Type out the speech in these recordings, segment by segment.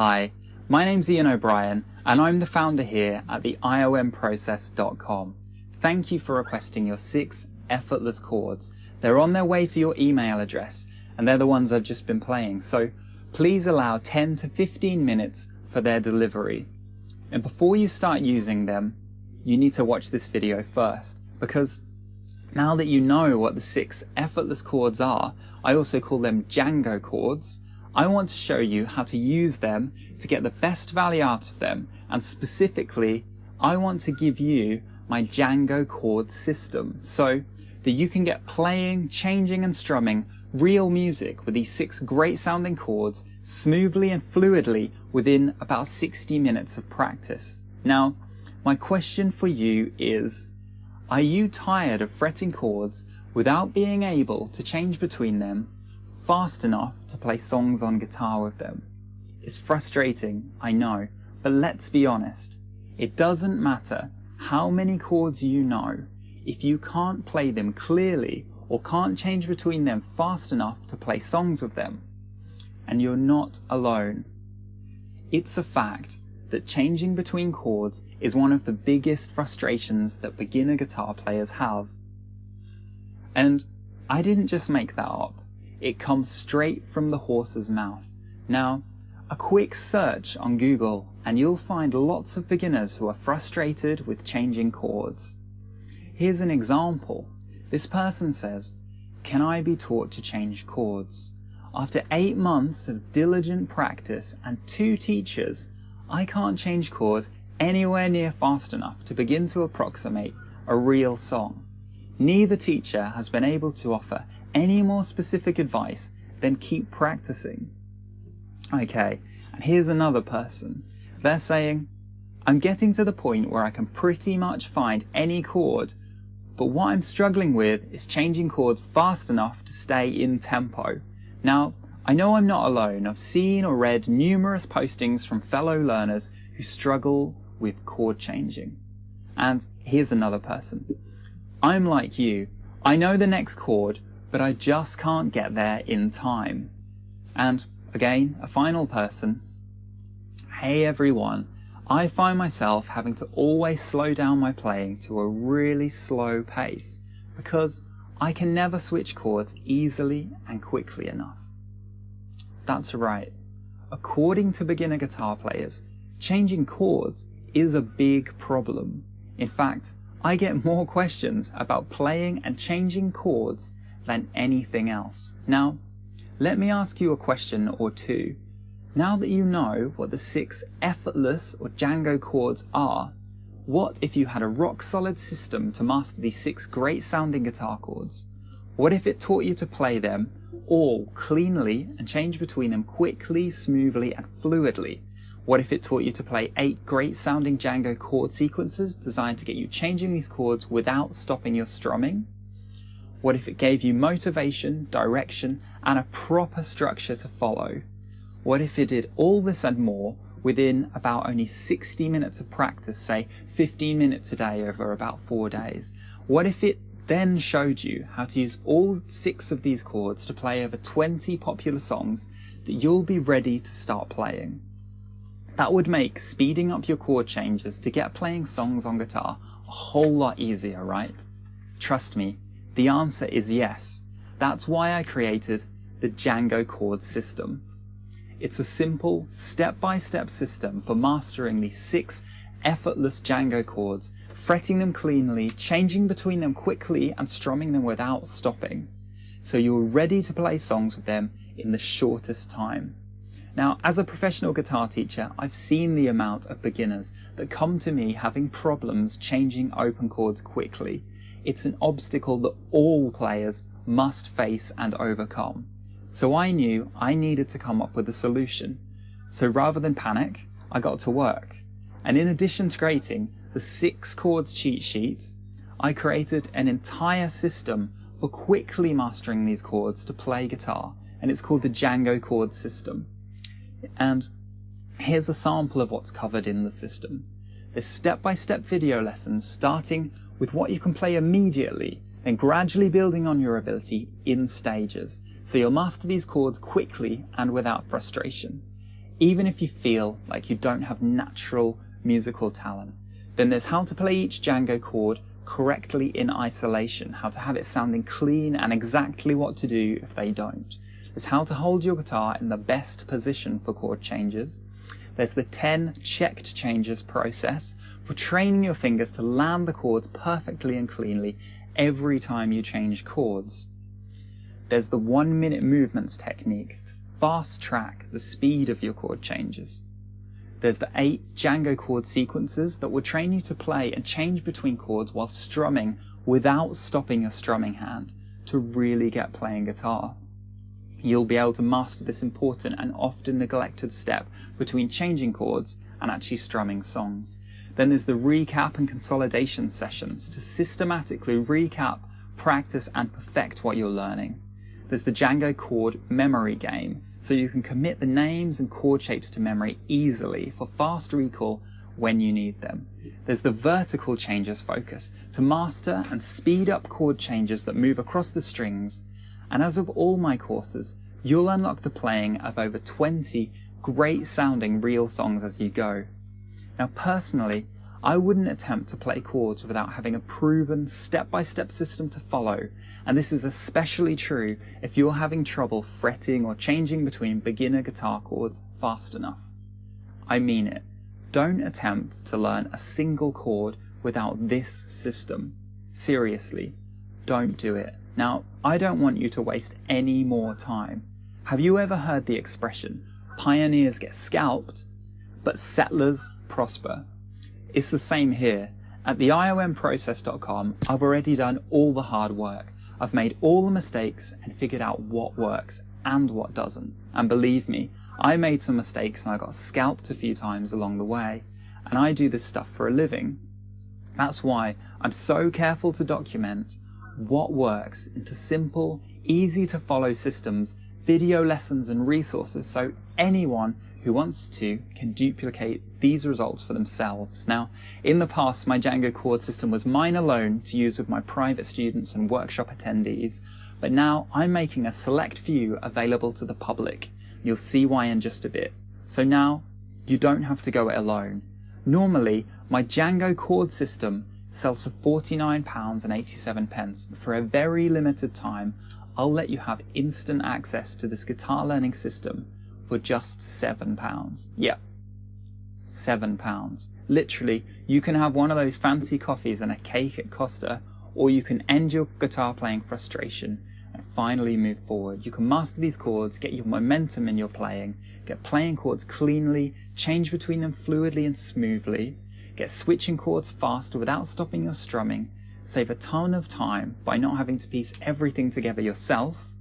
Hi, my name's Ian O'Brien and I'm the founder here at the iomprocess.com. Thank you for requesting your 6 effortless chords. They're on their way to your email address and they're the ones I've just been playing, so please allow 10 to 15 minutes for their delivery. And before you start using them, you need to watch this video first, because now that you know what the 6 effortless chords are, I also call them Django chords, I want to show you how to use them to get the best value out of them, and specifically, I want to give you my Django chord system so that you can get playing, changing and strumming real music with these 6 great sounding chords smoothly and fluidly within about 60 minutes of practice. Now, my question for you is, are you tired of fretting chords without being able to change between them fast enough to play songs on guitar with them? It's frustrating, I know, but let's be honest. It doesn't matter how many chords you know if you can't play them clearly or can't change between them fast enough to play songs with them. And you're not alone. It's a fact that changing between chords is one of the biggest frustrations that beginner guitar players have. And I didn't just make that up. It comes straight from the horse's mouth. Now, a quick search on Google and you'll find lots of beginners who are frustrated with changing chords. Here's an example. This person says, "Can I be taught to change chords? After 8 months of diligent practice and 2 teachers, I can't change chords anywhere near fast enough to begin to approximate a real song. Neither teacher has been able to offer any more specific advice than keep practicing." Okay, and here's another person. They're saying, "I'm getting to the point where I can pretty much find any chord, but what I'm struggling with is changing chords fast enough to stay in tempo." Now, I know I'm not alone. I've seen or read numerous postings from fellow learners who struggle with chord changing. And here's another person. "I'm like you. I know the next chord, but I just can't get there in time." And again, a final person. "Hey everyone, I find myself having to always slow down my playing to a really slow pace because I can never switch chords easily and quickly enough." That's right. According to beginner guitar players, changing chords is a big problem. In fact, I get more questions about playing and changing chords than anything else. Now, let me ask you a question or two. Now that you know what the 6 effortless or Django chords are, what if you had a rock-solid system to master these 6 great sounding guitar chords? What if it taught you to play them all cleanly and change between them quickly, smoothly and fluidly? What if it taught you to play 8 great sounding Django chord sequences designed to get you changing these chords without stopping your strumming? What if it gave you motivation, direction and a proper structure to follow? What if it did all this and more within about only 60 minutes of practice, say 15 minutes a day over about 4 days? What if it then showed you how to use all 6 of these chords to play over 20 popular songs that you'll be ready to start playing? That would make speeding up your chord changes to get playing songs on guitar a whole lot easier, right? Trust me, the answer is yes. That's why I created the Django chord system. It's a simple, step-by-step system for mastering these 6 effortless Django chords, fretting them cleanly, changing between them quickly and strumming them without stopping, so you're ready to play songs with them in the shortest time. Now, as a professional guitar teacher, I've seen the amount of beginners that come to me having problems changing open chords quickly. It's an obstacle that all players must face and overcome. So I knew I needed to come up with a solution. So rather than panic, I got to work. And in addition to creating the 6 chords cheat sheet, I created an entire system for quickly mastering these chords to play guitar, and it's called the Django chord system. And here's a sample of what's covered in the system. There's step-by-step video lessons starting with what you can play immediately and gradually building on your ability in stages, so you'll master these chords quickly and without frustration. even if you feel like you don't have natural musical talent. Then there's how to play each Django chord correctly in isolation, how to have it sounding clean and exactly what to do if they don't. There's how to hold your guitar in the best position for chord changes. There's the 10 checked changes process for training your fingers to land the chords perfectly and cleanly every time you change chords. There's the 1 minute movements technique to fast track the speed of your chord changes. There's the 8 Django chord sequences that will train you to play and change between chords while strumming without stopping your strumming hand to really get playing guitar. You'll be able to master this important and often neglected step between changing chords and actually strumming songs. Then there's the recap and consolidation sessions to systematically recap, practice and perfect what you're learning. There's the Django chord memory game, so you can commit the names and chord shapes to memory easily for fast recall when you need them. There's the vertical changes focus to master and speed up chord changes that move across the strings. And as of all my courses, you'll unlock the playing of over 20 great sounding real songs as you go. Now personally, I wouldn't attempt to play chords without having a proven step-by-step system to follow, and this is especially true if you're having trouble fretting or changing between beginner guitar chords fast enough. I mean it. Don't attempt to learn a single chord without this system. Seriously, don't do it. Now, I don't want you to waste any more time. Have you ever heard the expression, pioneers get scalped, but settlers prosper? It's the same here. At the IOMprocess.com, I've already done all the hard work. I've made all the mistakes and figured out what works and what doesn't. And believe me, I made some mistakes and I got scalped a few times along the way. And I do this stuff for a living. That's why I'm so careful to document what works into simple, easy to follow systems, video lessons and resources so anyone who wants to can duplicate these results for themselves. Now, in the past, my Django chord system was mine alone to use with my private students and workshop attendees, but now I'm making a select few available to the public. You'll see why in just a bit. So now, you don't have to go it alone. Normally, my Django chord system sells for £49.87, but for a very limited time, I'll let you have instant access to this guitar learning system for just £7. Yep, £7. Literally, you can have one of those fancy coffees and a cake at Costa, or you can end your guitar playing frustration and finally move forward. You can master these chords, get your momentum in your playing, get playing chords cleanly, change between them fluidly and smoothly, get switching chords faster without stopping your strumming, save a ton of time by not having to piece everything together yourself,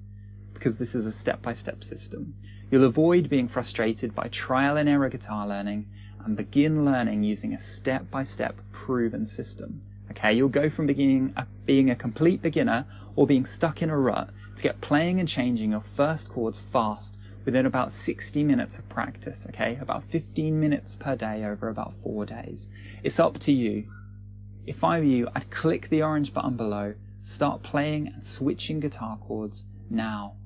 because this is a step-by-step system. You'll avoid being frustrated by trial and error guitar learning and begin learning using a step-by-step proven system. Okay, you'll go from being a complete beginner or being stuck in a rut to get playing and changing your first chords fast within about 60 minutes of practice, okay? About 15 minutes per day over about 4 days. It's up to you. If I were you, I'd click the orange button below, start playing and switching guitar chords now.